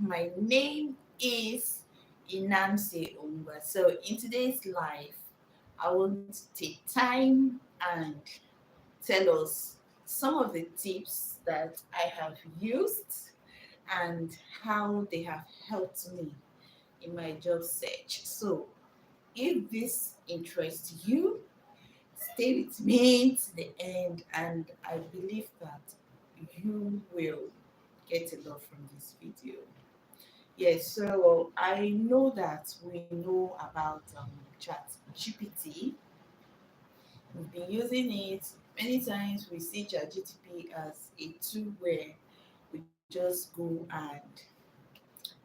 My name is Inamse Ongwa. So, in today's life, I want to take time and tell us some of the tips that I have used and how they have helped me in my job search. So, if this interests you, stay with me to the end, and I believe that you will get a lot from this video. Yes, so I know that we know about Chat GPT. We've been using it many times. We see ChatGPT as a tool where we just go and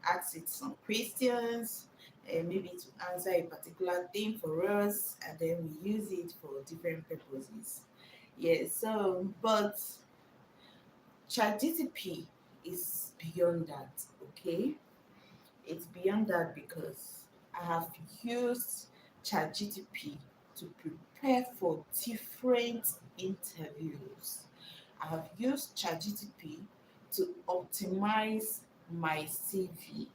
ask it some questions, and maybe to answer a particular thing for us, and then we use it for different purposes. Yes, so but ChatGPT is beyond that, okay? It's beyond that because I have used ChatGPT to prepare for different interviews. I have used ChatGPT to optimize my CV.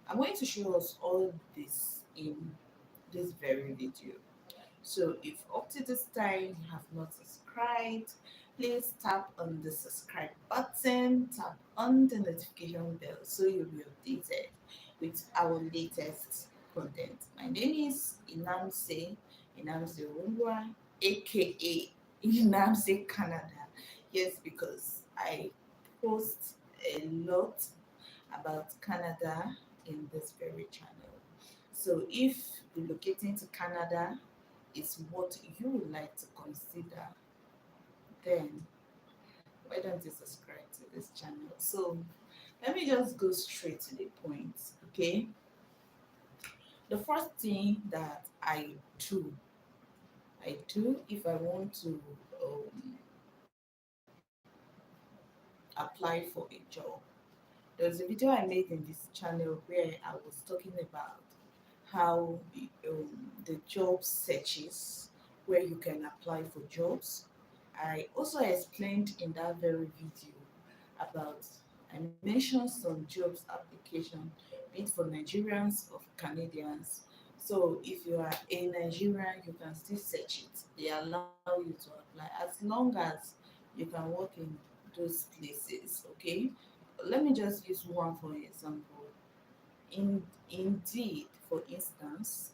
I'm going to show us all this in this very video. So if up to this time you have not subscribed, please tap on the subscribe button, tap on the notification bell so you'll be updated with our latest content. My name is Inamse Ongwa, aka Inamse Canada. Yes, because I post a lot about Canada in this very channel. So if relocating to Canada is what you would like to consider, then why don't you subscribe to this channel? So let me just go straight to the point, okay? The first thing that do, I do if I want to um, apply for a job. There's a video I made in this channel where I was talking about how the job searches where you can apply for jobs. I also explained in that very video about I mentioned some jobs application, be it for Nigerians or for Canadians. So if you are a Nigerian, you can still search it. They allow you to apply as long as you can work in those places. Okay. Let me just use one for example. Indeed, for instance,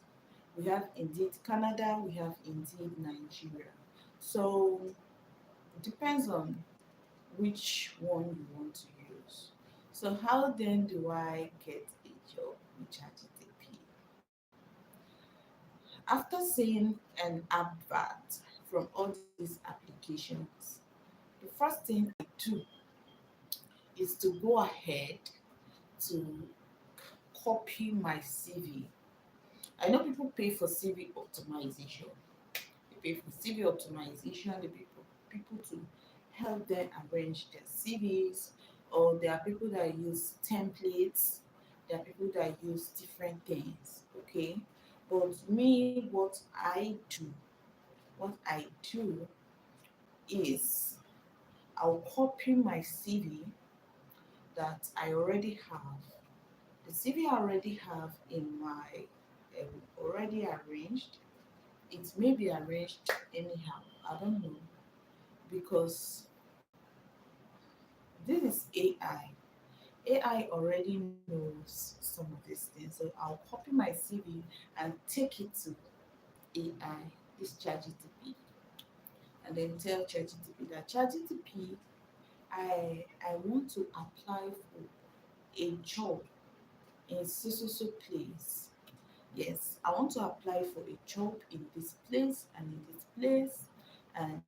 we have Indeed Canada, we have Indeed Nigeria. So it depends on which one you want to use. So how then do I get a job with ChatGPT? After seeing an advert from all these applications, the first thing I do is to go ahead to copy my CV. I know people pay for CV optimization. They pay for CV optimization, they pay for people to help them arrange their CVs, or there are people that use templates, there are people that use different things, okay? But me, what I do is I'll copy my CV that I already have. The CV I already have in my already arranged. It may be arranged anyhow. I don't know because this is AI. AI already knows some of these things. So I'll copy my CV and take it to AI, this ChatGPT, and then tell ChatGPT that ChatGPT, I want to apply for a job in so place. Yes, I want to apply for a job in this place and in this place, and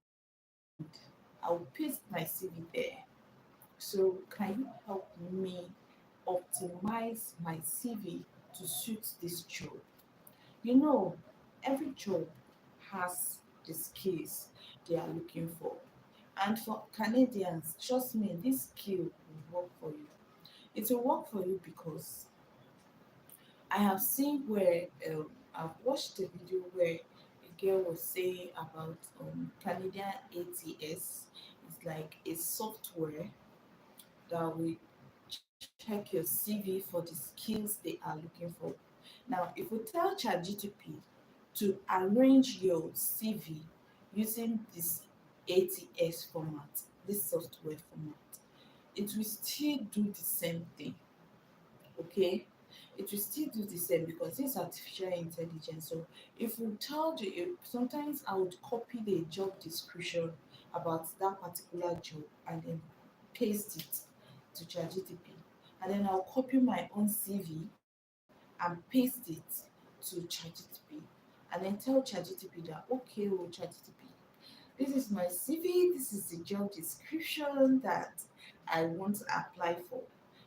I'll paste my CV there. So can you help me optimize my CV to suit this job? You know, every job has the skills they are looking for. And for Canadians, trust me, this skill will work for you. It will work for you because I have seen where I've watched a video where a girl was saying about Canadian ATS. It's like a software that will check check your CV for the skills they are looking for. Now, if you tell ChatGPT to arrange your CV using this ATS format, this software format, it will still do the same thing. Okay, it will still do the same because it's artificial intelligence. So if you tell the sometimes I would copy the job description about that particular job and then paste it to ChatGPT, and then I'll copy my own CV and paste it to ChatGPT, and then tell ChatGPT that okay, oh ChatGPT, this is my CV, this is the job description that I want to apply for.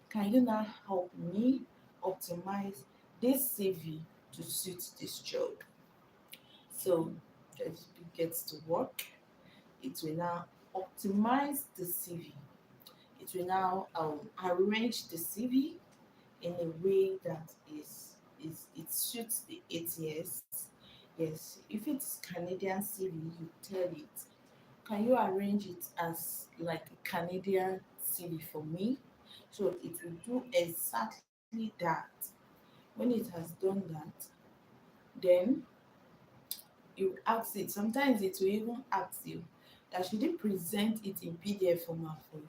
Can you now help me optimize this CV to suit this job? So as it gets to work, it will now optimize the CV. It will now arrange the CV in a way that is it suits the ATS. Yes, if it's Canadian CV, you tell it, can you arrange it as like a Canadian CV for me? So it will do exactly that. When it has done that, then you ask it. Sometimes it will even ask you that should it present it in PDF format for you.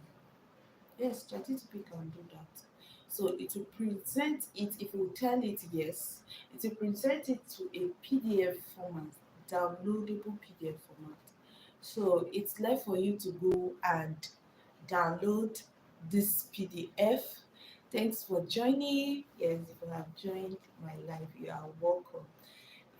Yes, ChatGPT can do that. So it will present it, if you tell it yes, it will present it to a PDF format, downloadable PDF format. So it's left for you to go and download this PDF. Thanks for joining. Yes, if you have joined my live, you are welcome.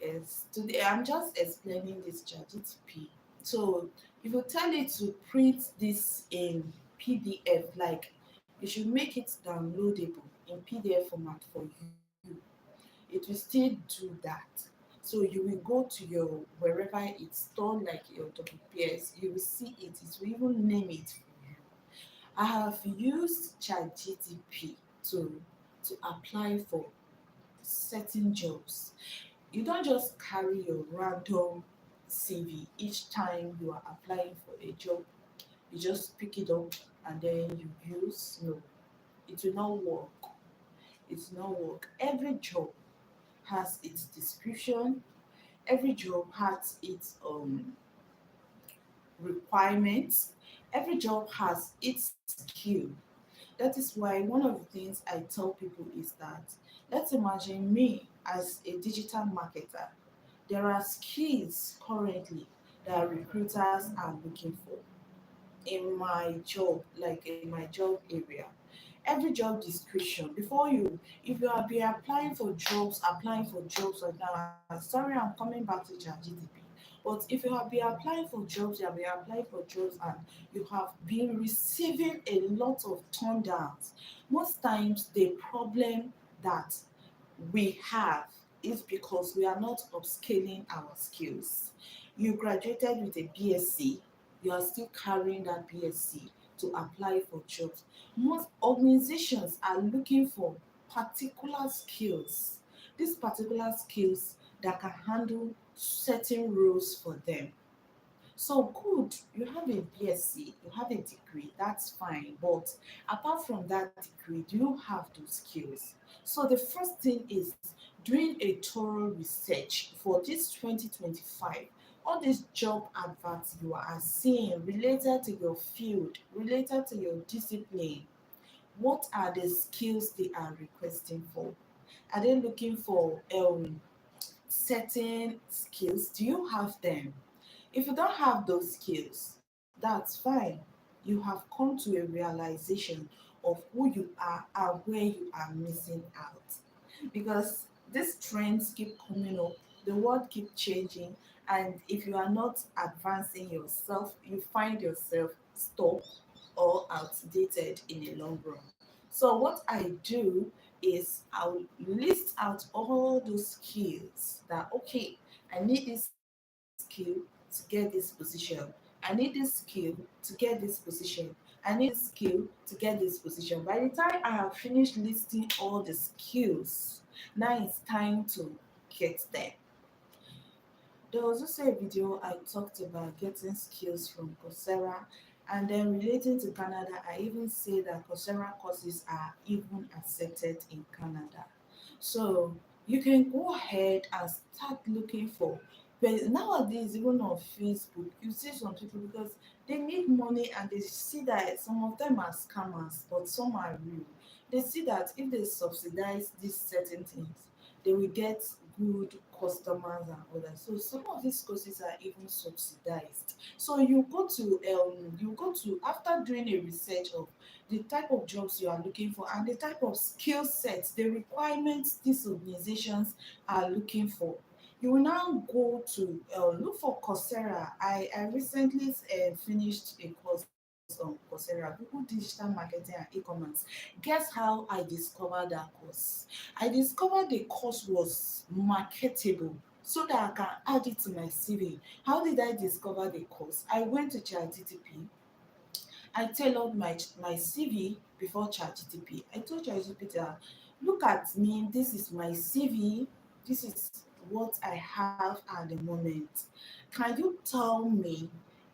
Yes, today I'm just explaining this ChatGPT. So if you tell it to print this in PDF, like you should make it downloadable in PDF format for you, it will still do that. So you will go to your wherever it's stored, like your WPS, you will see it, it will even name it for you. I have used ChatGPT to apply for certain jobs. You don't just carry your random CV each time you are applying for a job. You just pick it up and then you use. No, it will not work. It will not work. Every job has its description. Every job has its requirements. Every job has its skill. That is why one of the things I tell people is that let's imagine me as a digital marketer. There are skills currently that recruiters are looking for in my job, like in my job area. Every job description, before you, if you have been applying for jobs right now, sorry, I'm coming back to ChatGPT. But if you have been applying for jobs, you have been applying for jobs and you have been receiving a lot of turn downs, most times the problem that we have is because we are not upscaling our skills. You graduated with a BSc, you are still carrying that BSc to apply for jobs. Most organizations are looking for particular skills, these particular skills that can handle certain roles for them. So good, you have a BSc, you have a degree, that's fine. But apart from that degree, do you have those skills? So the first thing is doing a thorough research for this 2025. All these job adverts you are seeing related to your field, related to your discipline, what are the skills they are requesting for? Are they looking for certain skills? Do you have them? If you don't have those skills, that's fine. You have come to a realization of who you are and where you are missing out. Because these trends keep coming up, the world keep changing, and if you are not advancing yourself, you find yourself stuck or outdated in the long run. So what I do is I'll list out all those skills that okay, I need this skill to get this position. I need this skill to get this position. I need this skill to get this position. By the time I have finished listing all the skills, now it's time to get them. There was also a video I talked about getting skills from Coursera. And then relating to Canada, I even say that Coursera courses are even accepted in Canada. So you can go ahead and start looking for. But nowadays, even on Facebook, you see some people because they need money and they see that some of them are scammers, but some are real. They see that if they subsidize these certain things, they will get good customers and others. So some of these courses are even subsidized. So you go to after doing a research of the type of jobs you are looking for and the type of skill sets, the requirements these organizations are looking for. You will now go to look for Coursera. I recently finished a course on Coursera, Google Digital Marketing and E-commerce. Guess how I discovered that course? I discovered the course was marketable so that I can add it to my CV. How did I discover the course? I went to ChatGPT. I tailored my CV before ChatGPT. I told ChatGPT that look at me, this is my CV, this is what I have at the moment. Can you tell me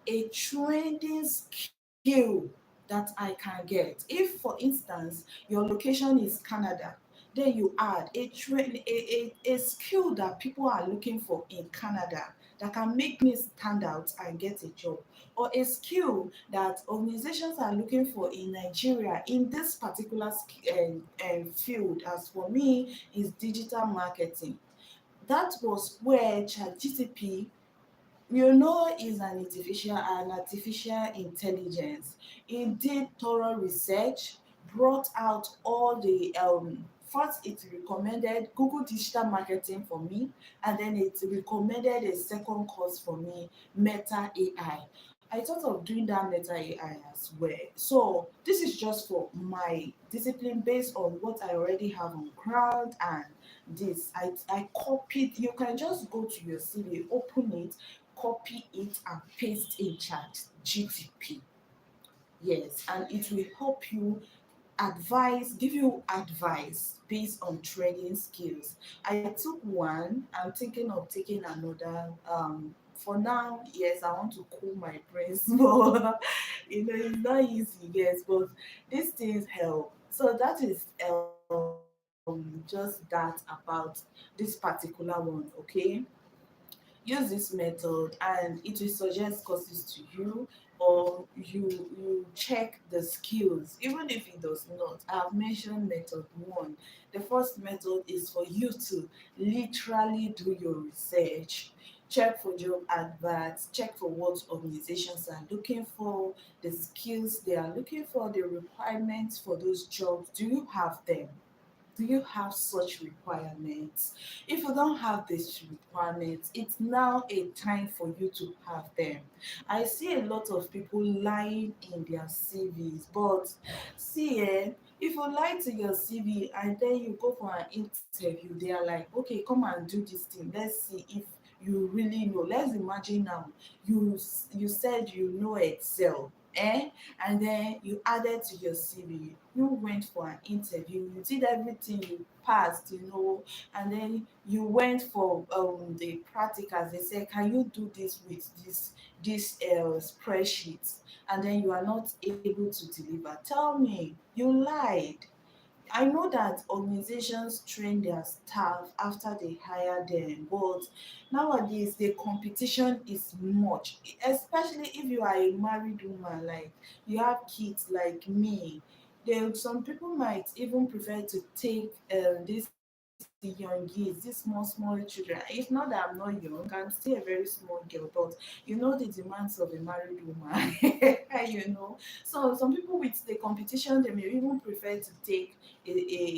a trending skill that I can get? If, for instance, your location is Canada, then you add a skill that people are looking for in Canada that can make me stand out and get a job, or a skill that organizations are looking for in Nigeria in this particular field. As for me, is digital marketing. That was where ChatGPT, is an artificial intelligence. It did thorough research, brought out all the first it recommended Google Digital Marketing for me, and then it recommended a second course for me, Meta AI. I thought of doing that Meta AI as well. So this is just for my discipline based on what I already have on ground, and this I copied. You can just go to your CV, open it, copy it and paste in Chat GTP. Yes, and it will help you give you advice based on training skills. I took one, I'm thinking of taking another. For now, yes, I want to cool my brains more. It's not easy, yes, but these things help. So that is just that about this particular one, okay? Use this method and it will suggest courses to you, or you check the skills even if it does not. I've mentioned method one. The first method is for you to literally do your research, check for job adverts, check for what organizations are looking for, the skills they are looking for, the requirements for those jobs. Do you have them? Do you have such requirements? If you don't have these requirements, it's now a time for you to have them. I see a lot of people lying in their CVs, but see, if you lie to your CV and then you go for an interview, they are like, okay, come and do this thing. Let's see if you really know. Let's imagine now you said you know Excel, and then you added to your CV. You went for an interview, you did everything, you passed, and then you went for the practicals. They said, can you do this with this spreadsheet? And then you are not able to deliver. Tell me, you lied. I know that organizations train their staff after they hire them, but nowadays the competition is much, especially if you are a married woman, like you have kids like me. Some people might even prefer to take this young kids, these small children. It's not that I'm not young, I'm still a very small girl, but the demands of a married woman. So some people with the competition, they may even prefer to take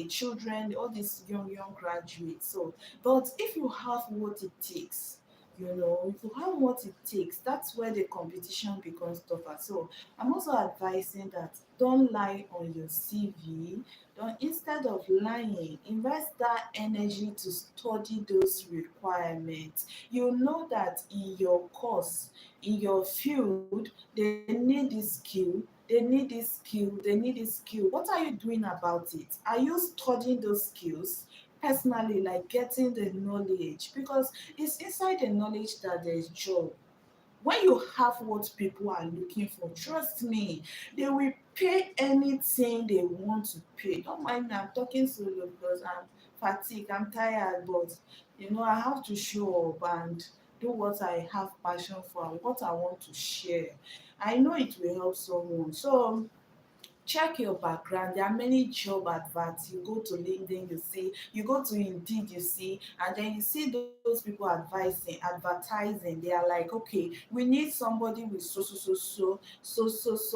children, all these young graduates. So, but if you have what it takes, if you have what it takes, that's where the competition becomes tougher. So I'm also advising that don't lie on your CV. Don't, instead of lying, invest that energy to study those requirements. You know that in your course, in your field, they need this skill, they need this skill, they need this skill. What are you doing about it? Are you studying those skills personally, like getting the knowledge? Because it's inside the knowledge that there's job. When you have what people are looking for, trust me, they will pay anything they want to pay. Don't mind me, I'm talking solo because I'm fatigued, I'm tired, but I have to show up and do what I have passion for and what I want to share. I know it will help someone. So check your background. There are many job adverts. You go to LinkedIn, you see, you go to Indeed, you see, and then you see those people advertising. They are like, okay, we need somebody with so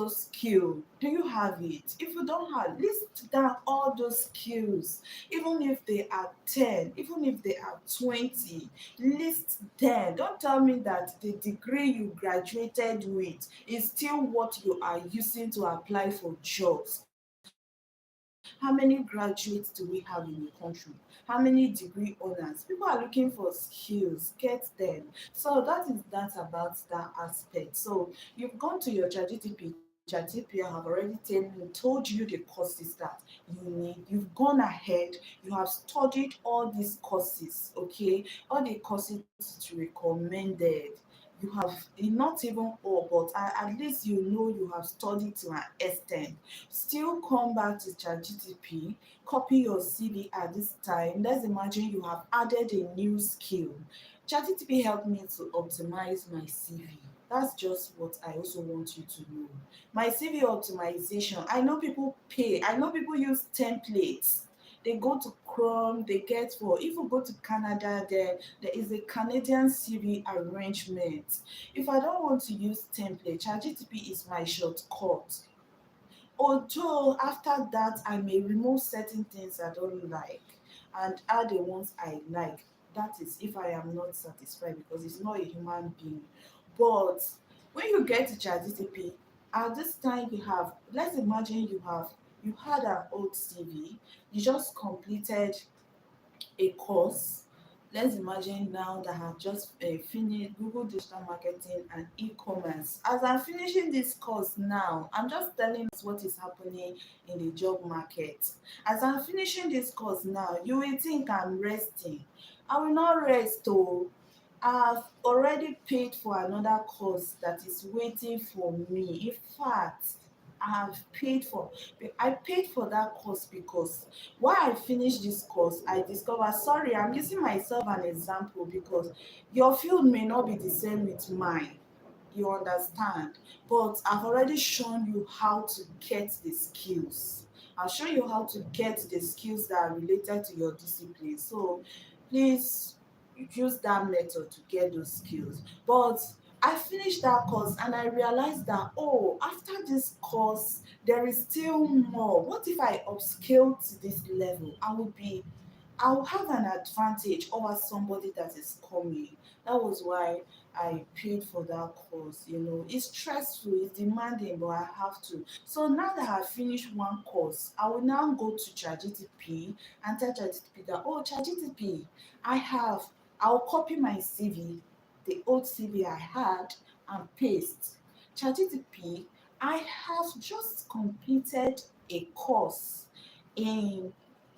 skill. Do you have it? If you don't have, list down all those skills. Even if they are 10, even if they are 20, list them. Don't tell me that the degree you graduated with is still what you are using to apply for jobs. How many graduates do we have in the country? How many degree owners? People are looking for skills, get them. So that about that aspect. So you've gone to your ChatGPT have already told you the courses that you need. You've gone ahead, you have studied all these courses, okay? All the courses you recommended. You have not even all, but at least you have studied to an extent. Still come back to ChatGPT, copy your CV at this time. Let's imagine you have added a new skill. ChatGPT helped me to optimize my CV. That's just what I also want you to know. My CV optimization. I know people pay. I know people use templates. They go to Chrome, they get for if you go to Canada, there is a Canadian CV arrangement. If I don't want to use template, ChatGPT is my shortcut. Although after that I may remove certain things I don't like and add the ones I like. That is if I am not satisfied because it's not a human being. But when you get to ChatGPT, at this time you have, let's imagine you had an old CV, you just completed a course. Let's imagine now that I have just finished Google Digital Marketing and e-commerce. As I'm finishing this course now, I'm just telling us what is happening in the job market. As I'm finishing this course now, you will think I'm resting. I will not rest. Oh, I've already paid for another course that is waiting for me. In fact, I paid for that course because while I finished this course, I discovered, sorry, I'm using myself an example because your field may not be the same with mine. You understand? But I've already shown you how to get the skills. I'll show you how to get the skills that are related to your discipline. So please use that method to get those skills. But I finished that course and I realized that, oh, after this course, there is still more. What if I upscale to this level? I'll have an advantage over somebody that is coming. That was why I paid for that course. It's stressful, it's demanding, but I have to. So now that I've finished one course, I will now go to ChatGPT and tell ChatGPT that, oh, ChatGPT, I have, I'll copy my CV, the old CV I had, and paste. ChatGPT, I have just completed a course in,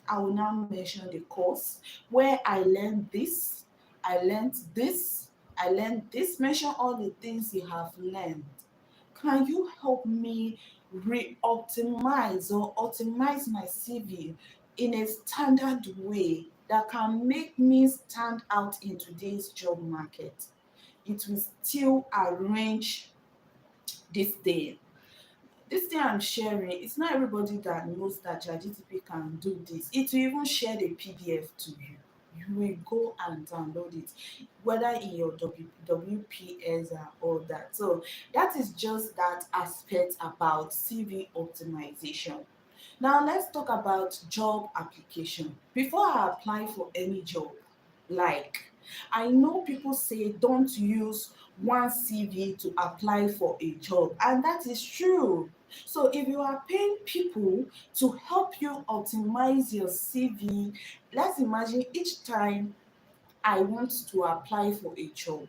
I will now mention the course where I learned this, I learned this, I learned this. Mention all the things you have learned. Can you help me re-optimize or optimize my CV in a standard way that can make me stand out in today's job market? It will still arrange this thing. This thing I'm sharing, it's not everybody that knows that ChatGPT can do this. It will even share the PDF to you. You will go and download it, whether in your WPS or all that. So that is just that aspect about CV optimization. Now let's talk about job application. Before I apply for any job, like I know people say don't use one CV to apply for a job, and that is true. So if you are paying people to help you optimize your CV, let's imagine each time I want to apply for a job,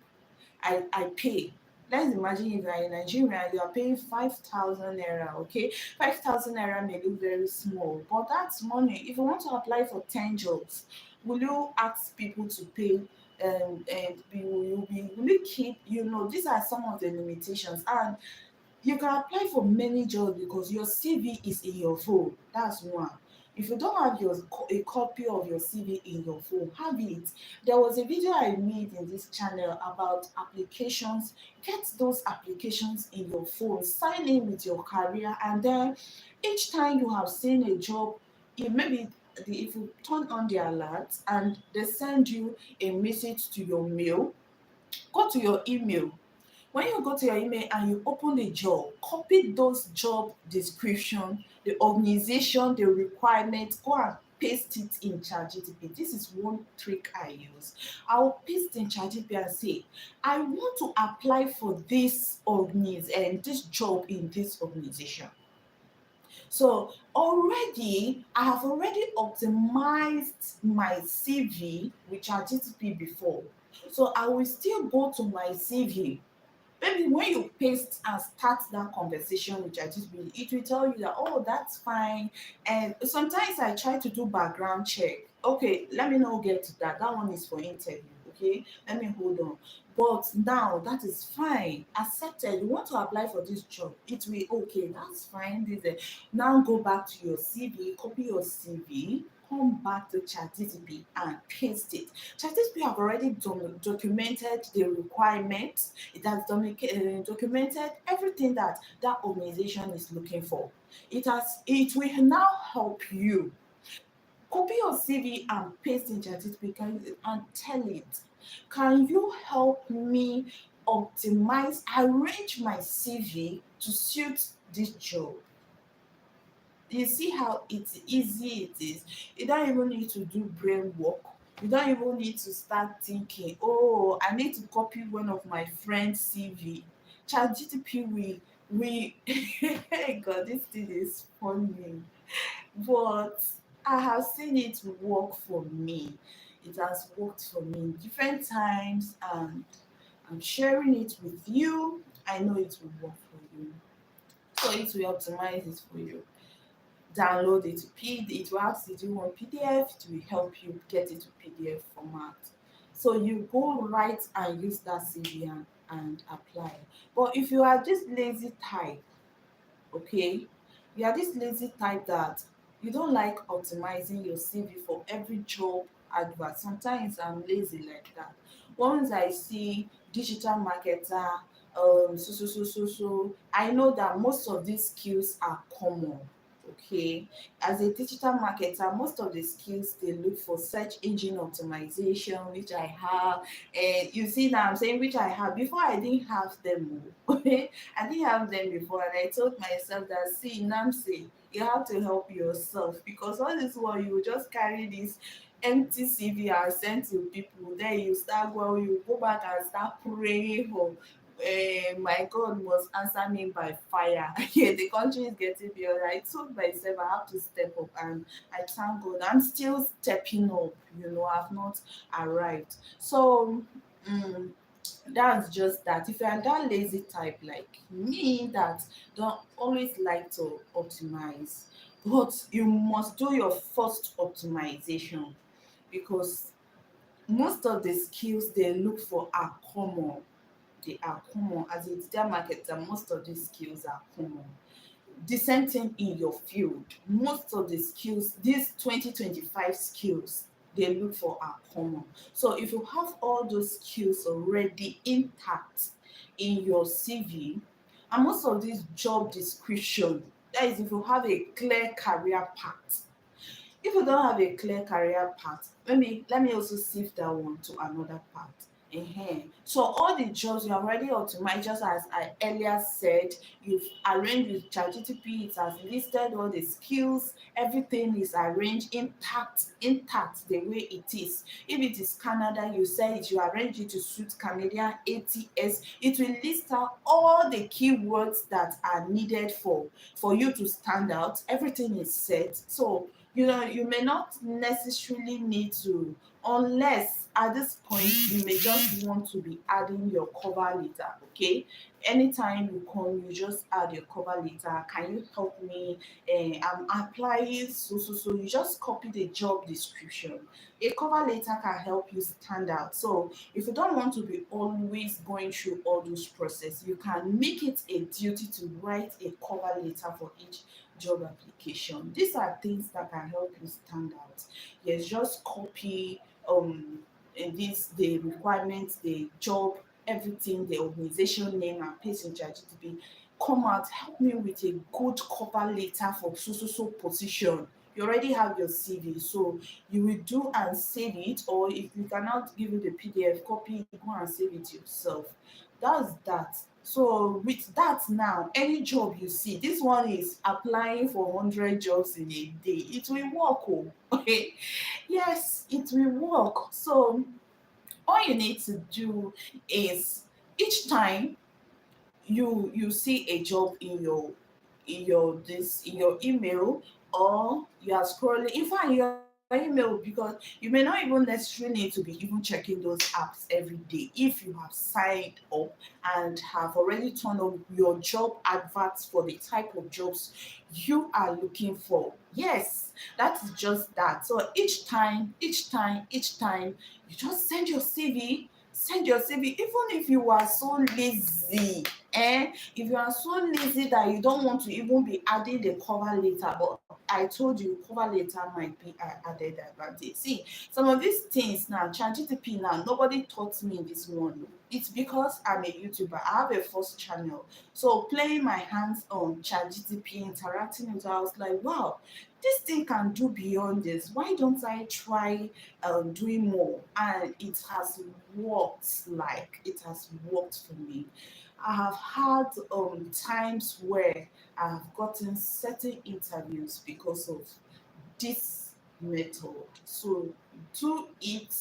I pay. Let's imagine if you are in Nigeria, you are paying 5,000 naira, okay? 5,000 naira may look very small, but that's money. If you want to apply for 10 jobs, will you ask people to pay and you'll be looking, these are some of the limitations. And you can apply for many jobs because your CV is in your phone. That's one. If you don't have a copy of your CV in your phone, have it. There was a video I made in this channel about applications. Get those applications in your phone, sign in with your career, and then each time you have seen a job, maybe if you turn on the alert and they send you a message to your mail, go to your email. When you go to your email and you open the job, copy those job description, the organization, the requirements, go and paste it in ChatGPT. This is one trick I use. I'll paste in ChatGPT and say, I want to apply for this and this job in this organization. So I have already optimized my CV with ChatGPT before. So I will still go to my CV. Maybe when you paste and start that conversation with ChatGPT, it will tell you that, oh, that's fine. And sometimes I try to do background check. Okay, let me not get to that. That one is for interview. Okay, let me hold on. But now that is fine. Accepted. You want to apply for this job. It will, okay, that's fine. Now go back to your CV, copy your CV, come back to ChatGPT and paste it. ChatGPT have already documented the requirements. It has documented everything that that organization is looking for. It will now help you copy your CV and paste in ChatGPT and tell it, can you help me arrange my CV to suit this job? You see how easy it is. You don't even need to do brain work. You don't even need to start thinking, oh, I need to copy one of my friend's CV. ChatGPT we God, this thing is funny. But I have seen it work for me. It has worked for me different times, and I'm sharing it with you. I know it will work for you. So it will optimize it for you. Download it to it will ask you, do you want PDF? It will help you get it to PDF format. So you go right and use that CV and apply. But if you are this lazy type, okay, you are this lazy type that you don't like optimizing your CV for every job advert. Sometimes I'm lazy like that. Once I see digital marketer, I know that most of these skills are common. Okay, as a digital marketer, most of the skills they look for search engine optimization, which I have, and you see now I'm saying which I have. Before I didn't have them. Okay, I didn't have them before, and I told myself that, see, Nancy, you have to help yourself, because all this while you will just carry this empty CV and send to people. Then you start going, you go back and start praying for, my God must answer me by fire. Yeah, the country is getting beyond. I told myself I have to step up, and I thank God I'm still stepping up. I've not arrived. So, mm, that's just that. If you are that lazy type like me that don't always like to optimize, but you must do your first optimization, because most of the skills they look for are common. They are common. As a digital marketer, most of these skills are common. The same thing in your field. Most of the skills, these 2025 skills they look for are common. So if you have all those skills already intact in your CV, and most of these job description, that is if you have a clear career path. If you don't have a clear career path, let me also shift that one to another part. So all the jobs you already optimized, just as I earlier said, you've arranged with ChatGPT, it has listed all the skills, everything is arranged intact the way it is. If it is Canada, you say it, you arrange it to suit Canadian ATS, it will list out all the keywords that are needed for you to stand out. Everything is set. So You may not necessarily need to, unless at this point you may just want to be adding your cover letter. Okay, anytime you come, you just add your cover letter. Can you help me? I'm applying, so you just copy the job description. A cover letter can help you stand out. So if you don't want to be always going through all those process, you can make it a duty to write a cover letter for each job application. These are things that can help you stand out. Yes, just copy this the requirements, the job, everything, the organization name, and paste in ChatGPT. Come out, help me with a good cover letter for so position. You already have your CV, so you will do and save it, or if you cannot give you the PDF copy, go and save it yourself. That's that. So with that now, any job you see, this one is applying for 100 jobs in a day. It will work, oh. Okay. Yes, it will work. So all you need to do is each time you see a job in your email, or you are scrolling in fact in your email, because you may not even necessarily need to be even checking those apps every day if you have signed up and have already turned on your job adverts for the type of jobs you are looking for. Yes, that is just that. So each time you just send your CV, even if you are so lazy. If you are so lazy that you don't want to even be adding the cover letter, but I told you cover letter might be added advantage. See, some of these things now, ChatGPT now, nobody taught me this one. It's because I'm a YouTuber. I have a first channel. So playing my hands on ChatGPT, interacting with it, I was like, wow, this thing can do beyond this. Why don't I try doing more? And it has worked. Like it has worked for me. I have had times where I have gotten certain interviews because of this method. So do it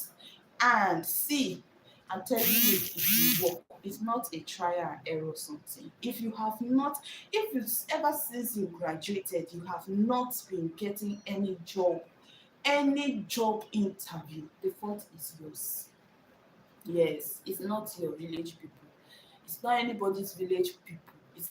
and see. I'm telling you, it will work. It's not a trial and error something. If you ever since you graduated, you have not been getting any job interview, the fault is yours. Yes, it's not your village people. It's not anybody's village people. It's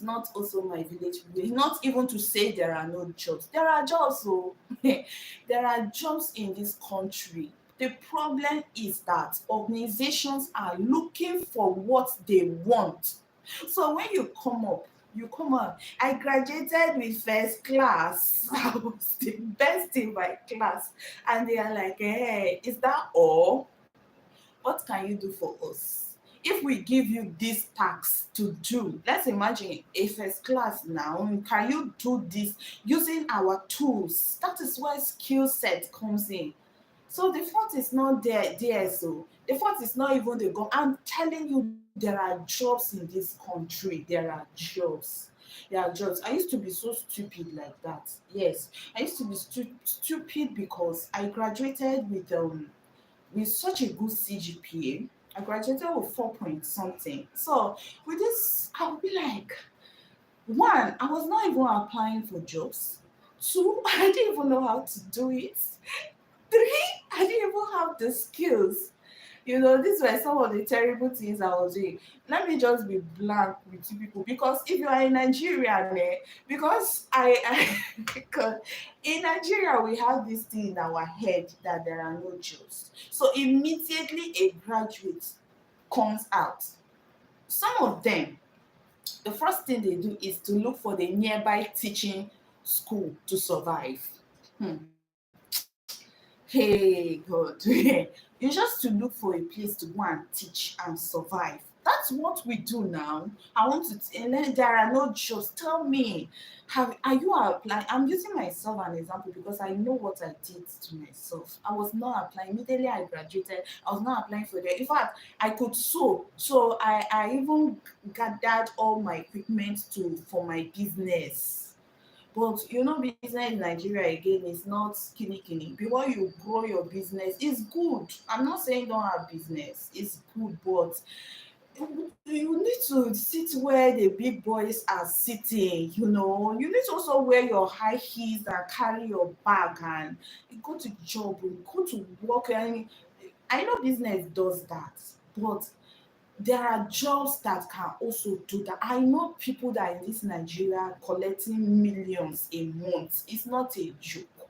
not also my village people. It's not even to say there are no jobs. There are jobs, so there are jobs in this country. The problem is that organizations are looking for what they want. So when you come up. I graduated with first class. I was the best in my class. And they are like, hey, is that all? What can you do for us? If we give you this task to do, let's imagine a first class now, can you do this using our tools? That is where skill set comes in. So the fault is not there. So the fault is not even the government. I'm telling you, there are jobs in this country. There are jobs. There are jobs. I used to be so stupid like that. Yes, I used to be stupid because I graduated with such a good CGPA. I graduated with 4 point something. So with this, I'll be like, one, I was not even applying for jobs. Two, I didn't even know how to do it. Three, I didn't even have the skills. These were some of the terrible things I was doing. Let me just be blank with you people, because if you are in Nigeria, because because in Nigeria we have this thing in our head that there are no jobs. So immediately a graduate comes out. Some of them, the first thing they do is to look for the nearby teaching school to survive. Hmm. Hey God, you just to look for a place to go and teach and survive. That's what we do now. I want to and then there are no jobs. Tell me, have are you applying? I'm using myself an example because I know what I did to myself. I was not applying. Immediately I graduated, I was not applying for that. In fact, I could sew. So I even gathered all my equipment to for my business. But business in Nigeria again is not skinny. Before you grow your business, it's good. I'm not saying don't have business. It's good, but you need to sit where the big boys are sitting, you know. You need to also wear your high heels and carry your bag and you go to job, you go to work. And I know business does that, but there are jobs that can also do that. I know people that are in this Nigeria collecting millions a month. It's not a joke.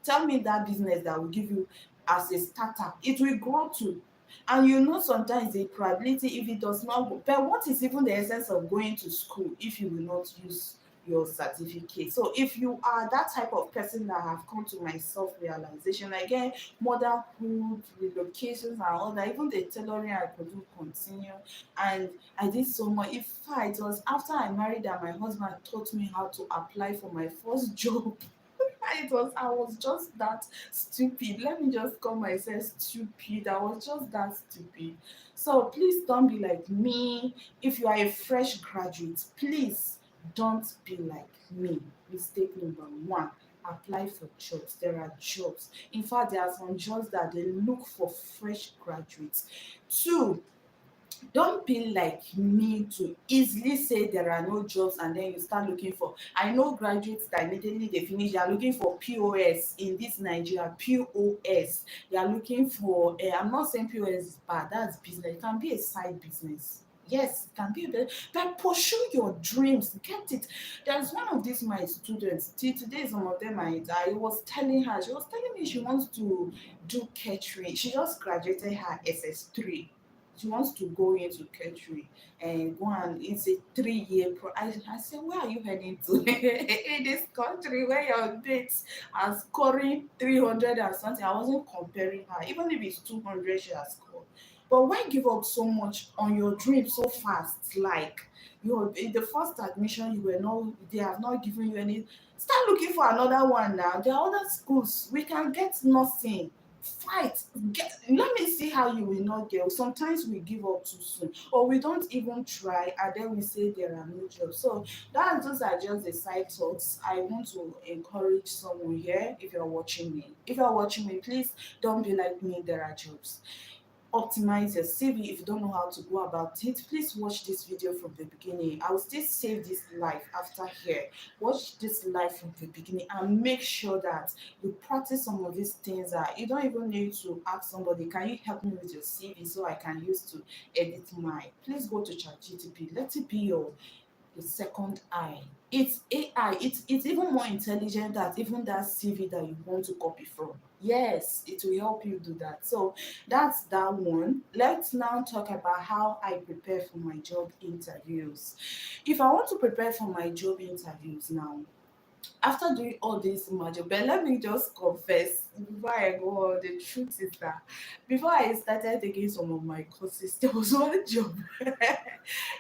Tell me that business that will give you as a starter, it will grow too. And you know sometimes the probability if it does not go, but what is even the essence of going to school if you will not use your certificate? So if you are that type of person that have come to my self-realization, again, motherhood, relocations and all that, even the tailoring I could do continue. And I did so much. In fact, it was after I married that my husband taught me how to apply for my first job. I was just that stupid. Let me just call myself stupid. I was just that stupid. So please don't be like me. If you are a fresh graduate, please don't be like me. Mistake number one. Apply for jobs. There are jobs. In fact, there are some jobs that they look for fresh graduates. Two, don't be like me to easily say there are no jobs and then you start looking for. I know graduates that immediately they finish, they are looking for POS in this Nigeria. POS, they are looking for I'm not saying POS is bad, that's business. It can be a side business. Yes, it can be a bit, but pursue your dreams, get it. There's one of these my students till today, some of them I was telling her, she was telling me she wants to do catering. She just graduated her SS3. She wants to go into catering and go and it's a 3 year I said, where are you heading to? In this country where your dates are scoring 300 and something. I wasn't comparing her. Even if it's 200 she has scored. But why give up so much on your dream so fast? Like you in the first admission you were not, they have not given you any, start looking for another one now. There are other schools. We can get nursing. Fight, get, let me see how you will not get. Sometimes we give up too soon or we don't even try and then we say there are no jobs. So that those are just the side thoughts. I want to encourage someone here. If you're watching me, please don't be like me, there are jobs. Optimize your CV. If you don't know how to go about it, please watch this video from the beginning. I will still save this live after here. Watch this live from the beginning and make sure that you practice some of these things. That you don't even need to ask somebody, can you help me with your CV so I can use to edit mine? Please go to ChatGPT. Let it be your the second eye. It's AI. It's even more intelligent than even that CV that you want to copy from. Yes, it will help you do that. So that's that one. Let's now talk about how I prepare for my job interviews. If I want to prepare for my job interviews now, after doing all this magic, but let me just confess before I go on, the truth is that before I started taking some of my courses, there was one job.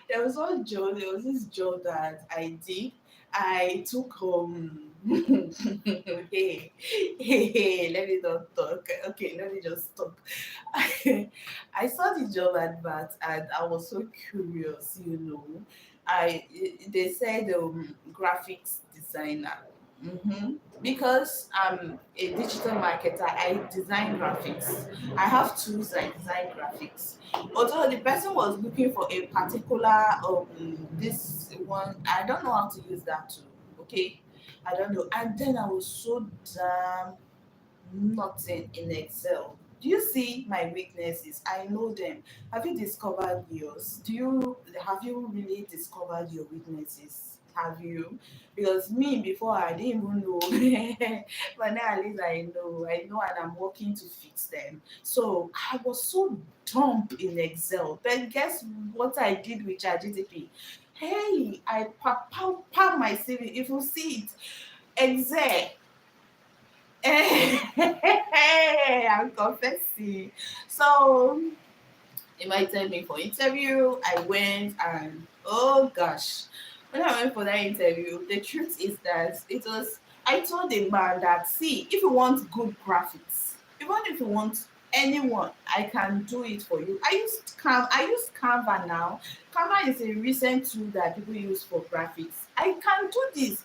There was this job that I did. I took hey, let me not talk. Okay, let me just talk. I saw the job advert and I was so curious, you know. They said graphics designer. Mm-hmm. Because I'm a digital marketer, I design graphics. I have tools I design graphics. Although the person was looking for a particular this one, I don't know how to use that tool. Okay, I don't know. And then I was so damn nothing in Excel. Do you see my weaknesses? I know them. Have you discovered yours? Have you really discovered your weaknesses? Have you? Because me before I didn't even know. But now at least I know. I know and I'm working to fix them. So I was so dumb in Excel. Then guess what I did with ChatGPT? Hey, I pound my CV. If you see it, Excel. I'm confessing. So invited me for interview. I went and oh gosh, when I went for that interview, the truth is that it was. I told the man that see, if you want good graphics, even if you want anyone, I can do it for you. I use Canva now. Canva is a recent tool that people use for graphics. I can do this.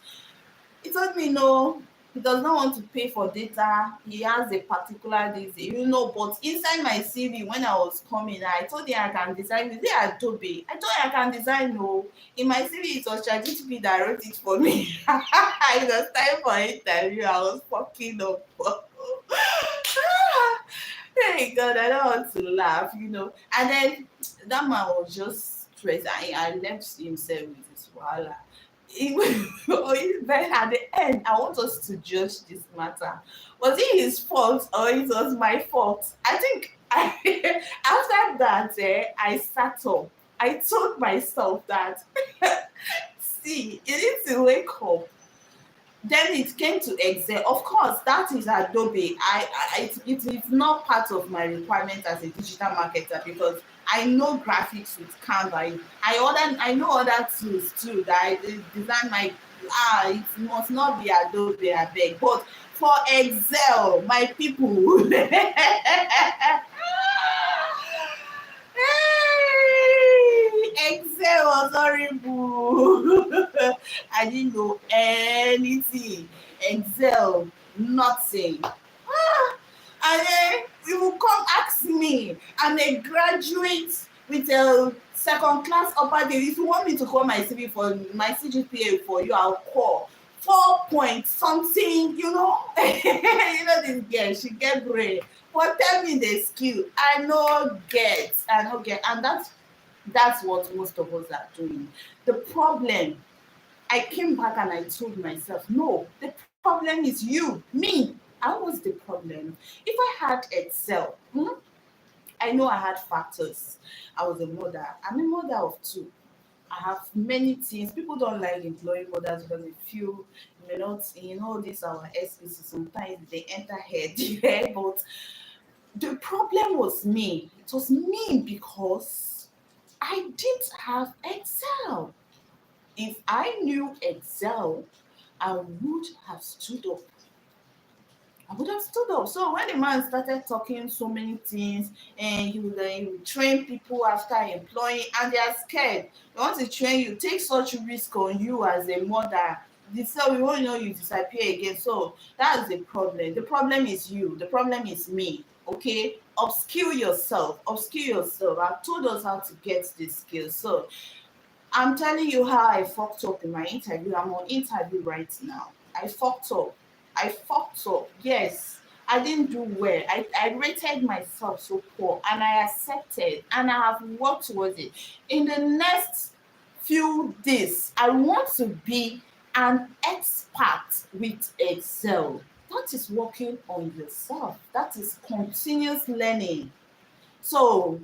He told me no. he does not want to pay for data. He has a particular this, but inside my CV when I was coming, I told him I can design. Is it Adobe? I told him I can design. No, in my CV it was ChatGPT that wrote it for me. It was time for interview. I was fucking up. Hey God, I don't want to laugh. And then that man was just stressed. I left himself with his wahala. Then at the end, I want us to judge this matter. Was it his fault or it was my fault? I think after that, I sat up. I told myself that, see, you need to wake up. Then it came to Excel. Of course, that is Adobe. It is not part of my requirement as a digital marketer because I know graphics with Canva. I know other tools too that I design my. It must not be Adobe, I beg. But for Excel, my people. Excel was horrible. I didn't know anything. Excel, nothing. And then you will come ask me, I'm a graduate with a second class upper degree. If you want me to call my CV for my CGPA for you, I'll call 4 point something. This girl, she get brain. But tell me the skill. I no get, and that's what most of us are doing. The problem, I came back and I told myself, no, the problem is you, me. I was the problem. If I had Excel, I know I had factors. I was a mother. I'm a mother of two. I have many things. People don't like employing mothers because they feel you may not, this our SPC. Sometimes they enter head, yeah, but the problem was me. It was me because I didn't have Excel. If I knew Excel, I would have stood up. I would have stood up. So when the man started talking so many things, and he would train people after employing, and they are scared. They want to train you, take such risk on you as a mother. So we won't know you disappear again. So that's the problem. The problem is you. The problem is me. Okay, upskill yourself. Upskill yourself. I've told us how to get this skill. So I'm telling you how I fucked up in my interview. I'm on interview right now. I fucked up. I fucked up. Yes, I didn't do well. I rated myself so poor and I accepted and I have worked towards it. In the next few days, I want to be an expert with Excel. That is working on yourself. That is continuous learning. So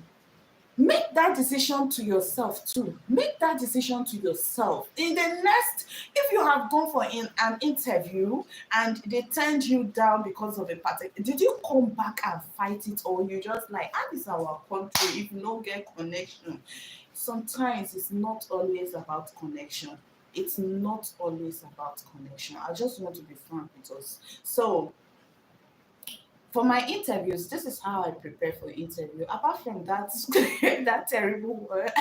make that decision to yourself too. Make that decision to yourself. In the next, if you have gone for an interview and they turned you down because of a particular, did you come back and fight it, or you just like, is our country, if you don't get connection? Sometimes it's not always about connection. It's not always about connection. I just want to be frank with us. So for my interviews, this is how I prepare for interview. Apart from that, that terrible word.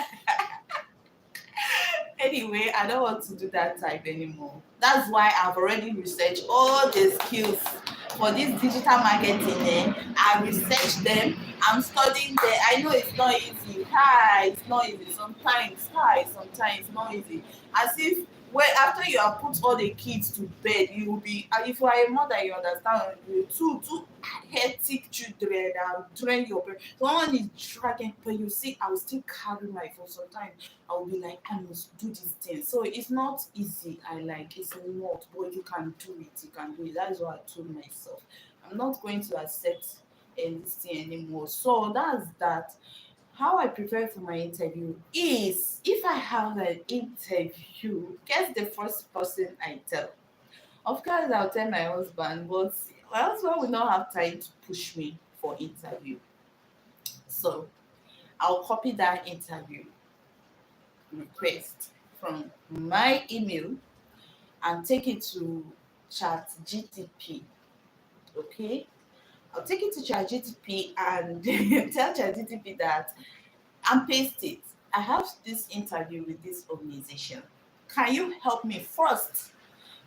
Anyway, I don't want to do that type anymore. That's why I've already researched all the skills for this digital marketing. I researched them. I'm studying them. I know it's not easy. It's not easy. Sometimes it's not easy. As if after you have put all the kids to bed, you will be. And if you are a mother, you understand. You two hectic children and train your brain. Someone is dragging, but you see, I will still carry my phone sometimes. I will be like, I must do this thing. So it's not easy. It's not, but you can do it. You can do it. That is what I told myself. I'm not going to accept anything anymore. So that's that. How I prepare for my interview is, if I have an interview, guess the first person I tell. Of course, I'll tell my husband, but my husband will not have time to push me for interview. So I'll copy that interview request from my email and take it to Chatgpt. Okay, I'll take it to Chatgpt and tell Chatgpt that, and paste it. I have this interview with this organization. Can you help me first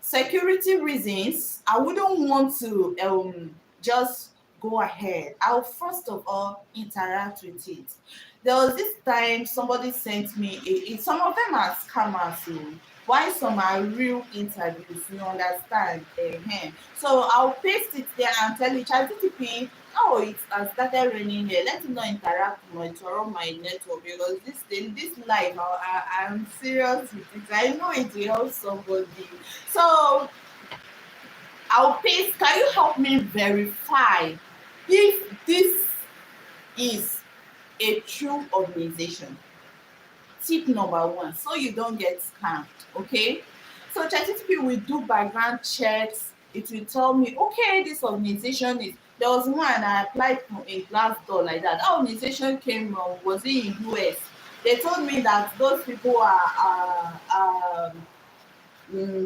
security reasons, I wouldn't want to just go ahead. I'll first of all interact with it. There was this time somebody sent me some of them are scammers, so why some are real interviews, you understand? So I'll paste it there and tell it, ChatGPT, oh, it has started raining here. Let it not interact much or on my network because this thing, this life, I'm serious with it. I know it will help somebody. So I'll paste, can you help me verify if this is a true organization? Tip number one, so you don't get scammed, okay? So ChatGPT will do background checks. It will tell me, okay, this organization is. There was one I applied for a Glassdoor like that. That organization came from, was it in US? They told me that those people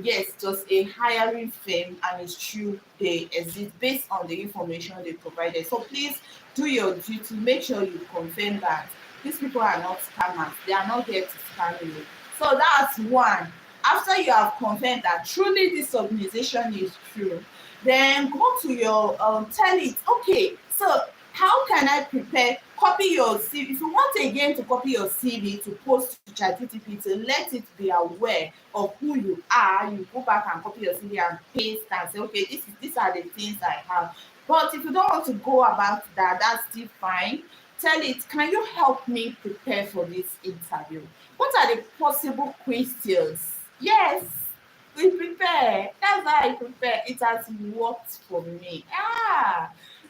yes, just a hiring firm, and it's true they exist based on the information they provided. So please do your duty, make sure you confirm that these people are not scammers, they are not here to scam you. So that's one. After you have confirmed that truly this organization is true, then go to your tell it, okay, so how can I prepare? Copy your CV. If you want again to copy your CV to post to ChatGPT to let it be aware of who you are, you go back and copy your CV and paste and say, okay, these are the things I have. But if you don't want to go about that, that's still fine. Tell it, can you help me prepare for this interview? What are the possible questions? Yes, we prepare. That's how I prepare. It has worked for me.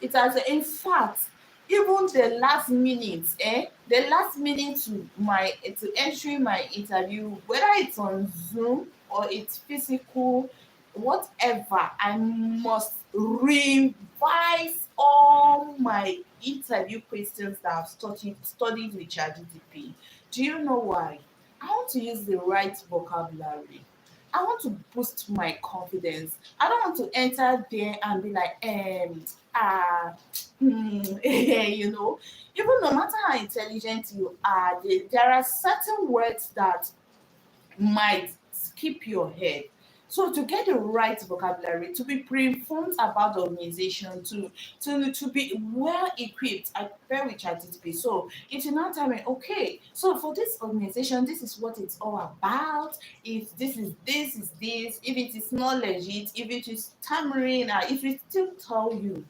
It has, in fact, even the last minute, the last minute to entering my interview, whether it's on Zoom or it's physical, whatever, I must revise all my interview questions that I've studied with ChatGPT. Do you know why? I want to use the right vocabulary. I want to boost my confidence. I don't want to enter there and be like, ah, you know, even no matter how intelligent you are, there are certain words that might skip your head. So to get the right vocabulary, to be pre-informed about the organization, to be well equipped, I prepare with ChatGPT. So it will now tell me, okay, so for this organization, this is what it's all about. If this is this, if it is not legit, if it is tampering, if it still tell you,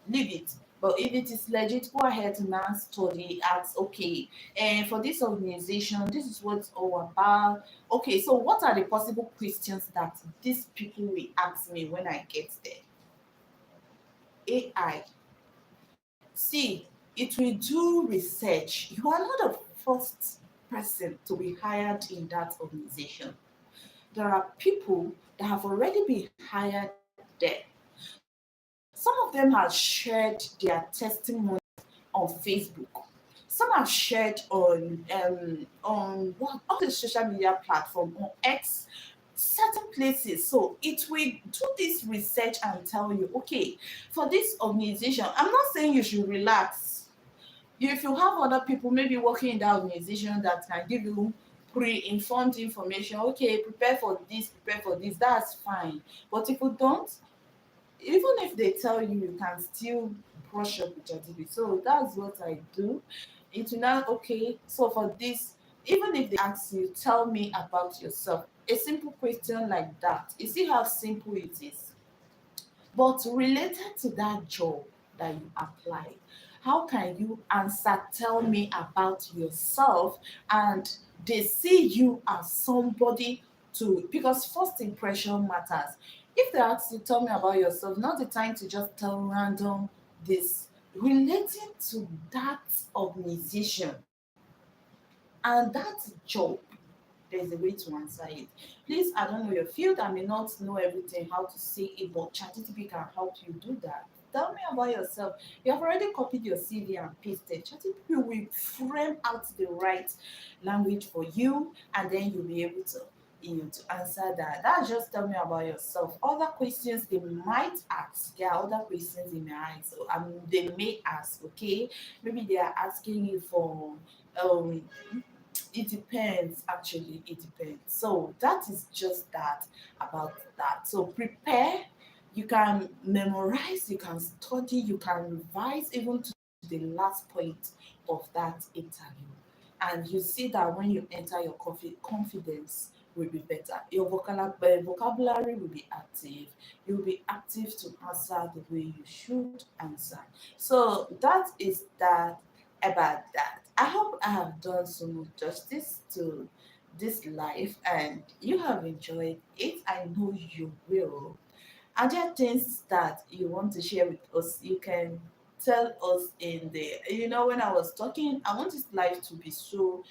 leave it. But if it is legit, go ahead and now study, ask, okay, and for this organization, this is what it's all about. Okay, so what are the possible questions that these people will ask me when I get there? AI. See, it will do research. You are not the first person to be hired in that organization. There are people that have already been hired there. Some of them have shared their testimony on Facebook. Some have shared on what all the social media platform on X, certain places. So it will do this research and tell you, okay, for this organization, I'm not saying you should relax. If you have other people maybe working in that organization that can give you pre-informed information, okay, prepare for this, that's fine. But if you don't, even if they tell you, you can still brush up with ChatGPT. So that's what I do. It will now, okay, so for this, even if they ask you, tell me about yourself. A simple question like that. You see how simple it is. But related to that job that you apply, how can you answer, tell me about yourself, and they see you as somebody to, because first impression matters. If they ask you, tell me about yourself, not the time to just tell random this relating to that organization and that job, there's a way to answer it. Please, I don't know your field, I may not know everything, how to say it, but ChatGPT can help you do that. Tell me about yourself. You have already copied your CV and pasted. ChatGPT will frame out the right language for you, and then you'll be able to, to answer that. That's just tell me about yourself. Other questions they might ask. There are other questions they may ask. So, they may ask. Okay, maybe they are asking you for um it depends. Actually, it depends. So that is just that about that. So prepare. You can memorize, you can study, you can revise even to the last point of that interview. And you see that when you enter your confidence will be better. Your vocabulary will be active. You'll be active to answer the way you should answer. So that is that about that. I hope I have done some justice to this life and you have enjoyed it. I know you will. Are there things that you want to share with us? You can tell us in the, when I was talking, I want this life to be so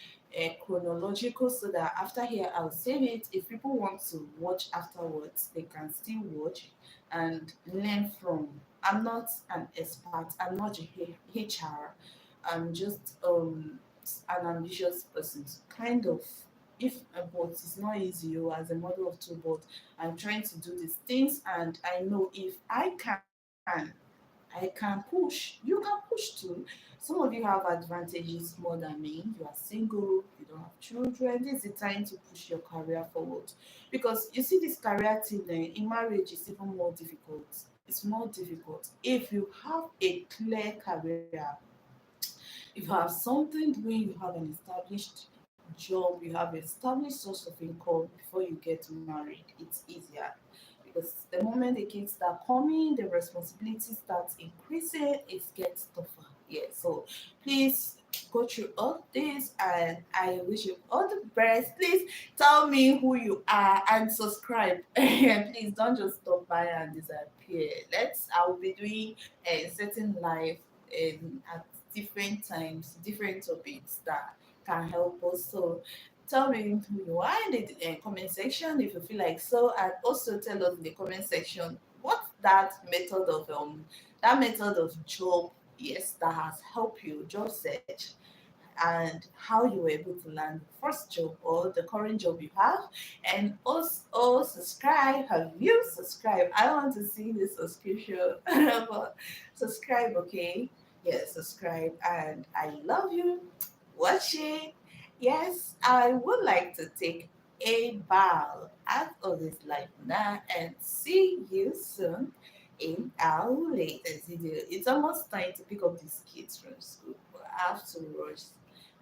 chronological so that after here I'll save it. If people want to watch afterwards, they can still watch and learn from. I'm not an expert, I'm not a HR, I'm just an ambitious person, kind of. If but it's not easy as a mother of two, but I'm trying to do these things, and I know if I can push, you can push too. Some of you have advantages more than me. You are single, you don't have children. This is the time to push your career forward. Because you see, this career thing in marriage is even more difficult. It's more difficult. If you have a clear career, if you have something doing, you have an established job, you have established source of income before you get married, it's easier. Because the moment the kids start coming, the responsibility starts increasing, it gets tougher. Yeah, so please go through all this and I wish you all the best. Please tell me who you are and subscribe. Please don't just stop by and disappear. I will be doing a certain live at different times, different topics that can help us. So tell me who you are in the comment section if you feel like so, and also tell us in the comment section what that method of job, yes, that has helped you job search and how you were able to land the first job or the current job you have. And also subscribe. Have you subscribed? I want to see the subscription. But subscribe, okay? Yes, subscribe. And I love you. Watching. Yes, I would like to take a bow out of this life now and see you soon in our latest video. It's almost time to pick up these kids from school, but I have to rush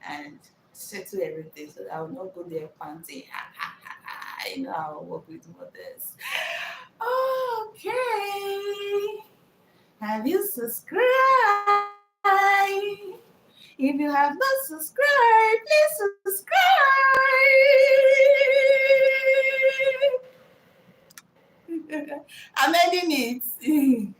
and settle everything so that I will not go there panting. I know I'll work with mothers. Okay. Have you subscribed? If you have not subscribed, please subscribe. I'm ending it.